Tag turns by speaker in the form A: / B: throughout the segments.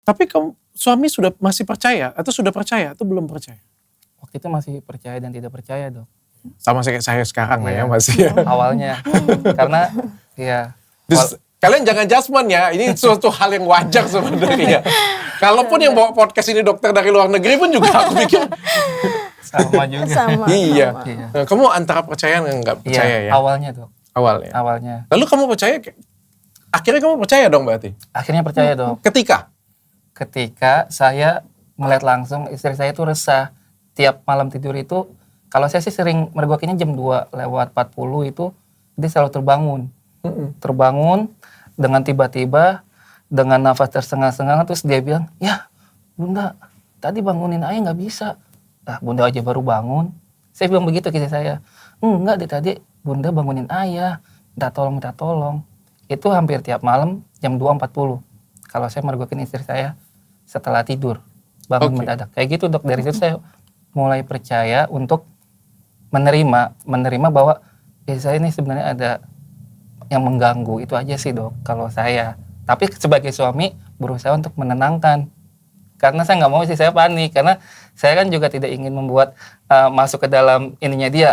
A: Tapi kamu suami masih percaya atau sudah percaya atau belum percaya?
B: Waktu itu masih percaya dan tidak percaya, Dok.
A: Sama kayak saya sekarang lah ya
B: Iya.
A: masih ya.
B: Awalnya. Karena ya
A: Terus, kalian jangan judgement ya, ini suatu hal yang wajar sebenarnya. Kalaupun yang bawa podcast ini dokter dari luar negeri pun juga aku pikir
B: sama juga.
C: Sama.
A: iya.
B: Iya.
A: Nah, kamu antara percaya dan nggak percaya ya?
B: Awalnya, Dok.
A: Awalnya.
B: Awalnya.
A: Lalu kamu percaya? Akhirnya kamu percaya dong berarti?
B: Akhirnya percaya, Dok.
A: Ketika
B: saya melihat langsung istri saya itu resah. Tiap malam tidur itu, kalau saya sih sering mergokinya jam 2 lewat 40 itu, dia selalu terbangun. Terbangun dengan tiba-tiba, dengan nafas tersengah-sengah, terus dia bilang, ya Bunda, tadi bangunin ayah nggak bisa. Ah, Bunda aja baru bangun. Saya bilang begitu ke istri saya. Enggak deh, tadi Bunda bangunin ayah, minta tolong. Itu hampir tiap malam jam 2.40. Kalau saya mergokin istri saya setelah tidur, bangun mendadak. Kayak gitu, Dok. Dari situ saya mulai percaya untuk menerima bahwa saya ini sebenarnya ada yang mengganggu. Itu aja sih, Dok, kalau saya. Tapi sebagai suami berusaha untuk menenangkan. Karena saya nggak mau sih saya panik. Karena saya kan juga tidak ingin membuat masuk ke dalam ininya dia,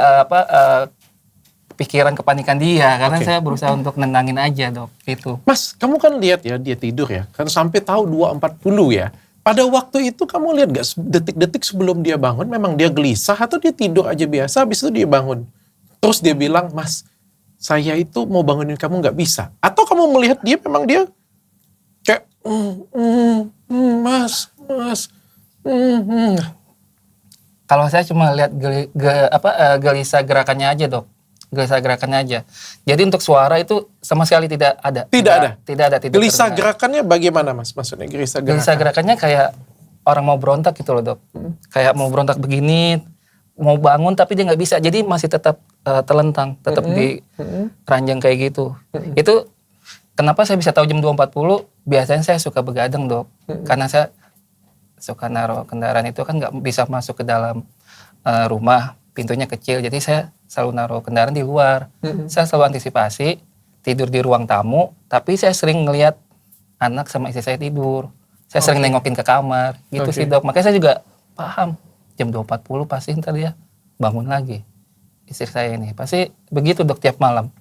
B: pikiran kepanikan dia. Karena saya berusaha untuk nenangin aja, Dok. Gitu.
A: Mas, kamu kan lihat ya dia tidur ya, kan sampai tahu 2.40 ya. Pada waktu itu kamu lihat gak detik-detik sebelum dia bangun, memang dia gelisah atau dia tidur aja biasa, habis itu dia bangun. Terus dia bilang, Mas, saya itu mau bangunin kamu gak bisa. Atau kamu melihat dia memang dia kayak, Mas.
B: Kalau saya cuma lihat gelisah gerakannya aja, Dok. Gelisah gerakannya aja. Jadi untuk suara itu sama sekali tidak ada.
A: Tidak ada?
B: Tidak ada.
A: Gelisah gerakannya bagaimana, Mas? Maksudnya gelisah
B: gerakannya kayak orang mau berontak gitu loh, Dok. Kayak mau berontak begini, mau bangun tapi dia nggak bisa. Jadi masih tetap telentang, tetap di ranjang kayak gitu. Itu kenapa saya bisa tahu jam 2.40? Biasanya saya suka begadang, Dok. Karena saya suka naruh kendaraan itu kan nggak bisa masuk ke dalam rumah. Pintunya kecil, jadi saya selalu naruh kendaraan di luar. Saya selalu antisipasi tidur di ruang tamu, tapi saya sering ngelihat anak sama istri saya tidur. Saya sering nengokin ke kamar, gitu sih, Dok. Makanya saya juga paham, jam 2.40 pasti ntar dia bangun lagi. Istri saya ini, pasti begitu, Dok, tiap malam.